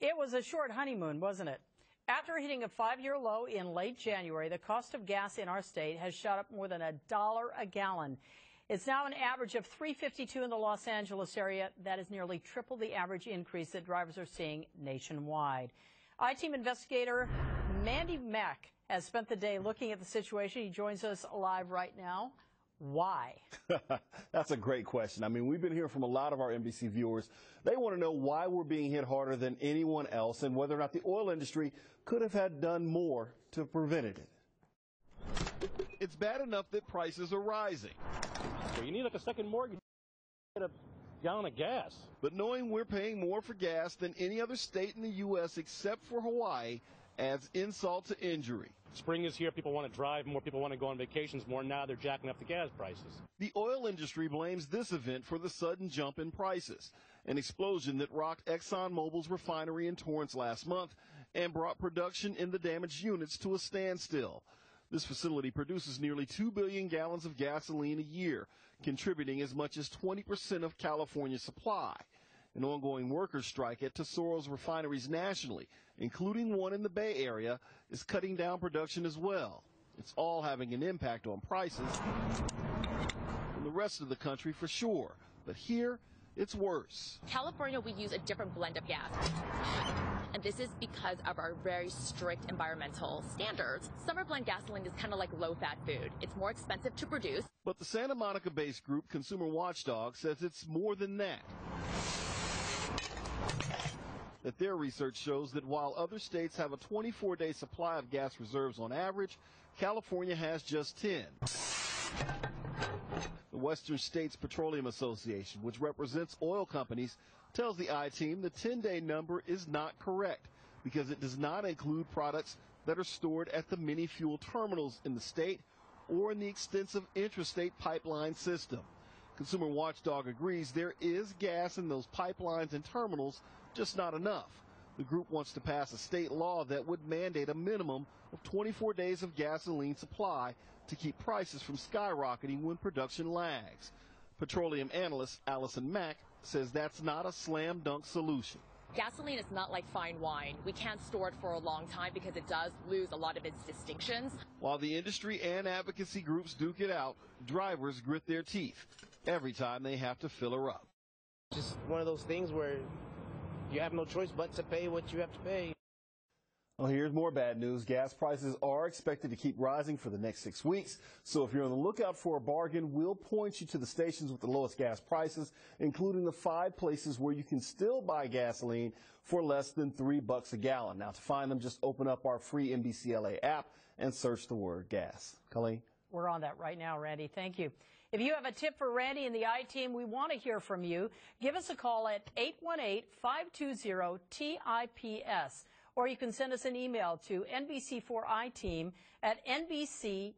It was a short honeymoon, wasn't it? After hitting a 5-year low in late January, the cost of gas in our state has shot up more than $1 a gallon. It's now an average of $3.52 in the Los Angeles area. That is nearly triple the average increase that drivers are seeing nationwide. I-Team investigator Mandy Mack has spent the day looking at the situation. He joins us live right now. Why? That's a great question. I mean, we've been hearing from a lot of our NBC viewers. They want to know why we're being hit harder than anyone else and whether or not the oil industry could have had done more to prevent it. It's bad enough that prices are rising. You need like a second mortgage to get a gallon of gas. But knowing we're paying more for gas than any other state in the U.S. except for Hawaii adds insult to injury. Spring is here. People want to drive more. People want to go on vacations more. Now they're jacking up the gas prices. The oil industry blames this event for the sudden jump in prices, an explosion that rocked ExxonMobil's refinery in Torrance last month and brought production in the damaged units to a standstill. This facility produces nearly 2 billion gallons of gasoline a year, contributing as much as 20% of California's supply. An ongoing workers' strike at Tesoro's refineries nationally, including one in the Bay Area, is cutting down production as well. It's all having an impact on prices in the rest of the country for sure, but here it's worse. California, we use a different blend of gas. And this is because of our very strict environmental standards. Summer blend gasoline is kind of like low-fat food. It's more expensive to produce. But the Santa Monica-based group Consumer Watchdog says it's more than that. That their research shows that while other states have a 24-day supply of gas reserves on average, California has just 10. The Western States Petroleum Association, which represents oil companies, tells the I-Team the 10-day number is not correct because it does not include products that are stored at the many fuel terminals in the state or in the extensive intrastate pipeline system. Consumer Watchdog agrees there is gas in those pipelines and terminals, just not enough. The group wants to pass a state law that would mandate a minimum of 24 days of gasoline supply to keep prices from skyrocketing when production lags. Petroleum analyst Allison Mack says that's not a slam dunk solution. Gasoline is not like fine wine. We can't store it for a long time because it does lose a lot of its distinctions. While the industry and advocacy groups duke it out, drivers grit their teeth every time they have to fill her up. Just one of those things where you have no choice but to pay what you have to pay. Well, here's more bad news. Gas prices are expected to keep rising for the next 6 weeks. So if you're on the lookout for a bargain, we'll point you to the stations with the lowest gas prices, including the 5 places where you can still buy gasoline for less than $3 a gallon. Now, to find them, just open up our free NBCLA app and search the word gas. Colleen? We're on that right now, Randy. Thank you. If you have a tip for Randy and the I-Team, we want to hear from you. Give us a call at 818-520-TIPS. Or you can send us an email to NBC4iTeam at NBCUNI.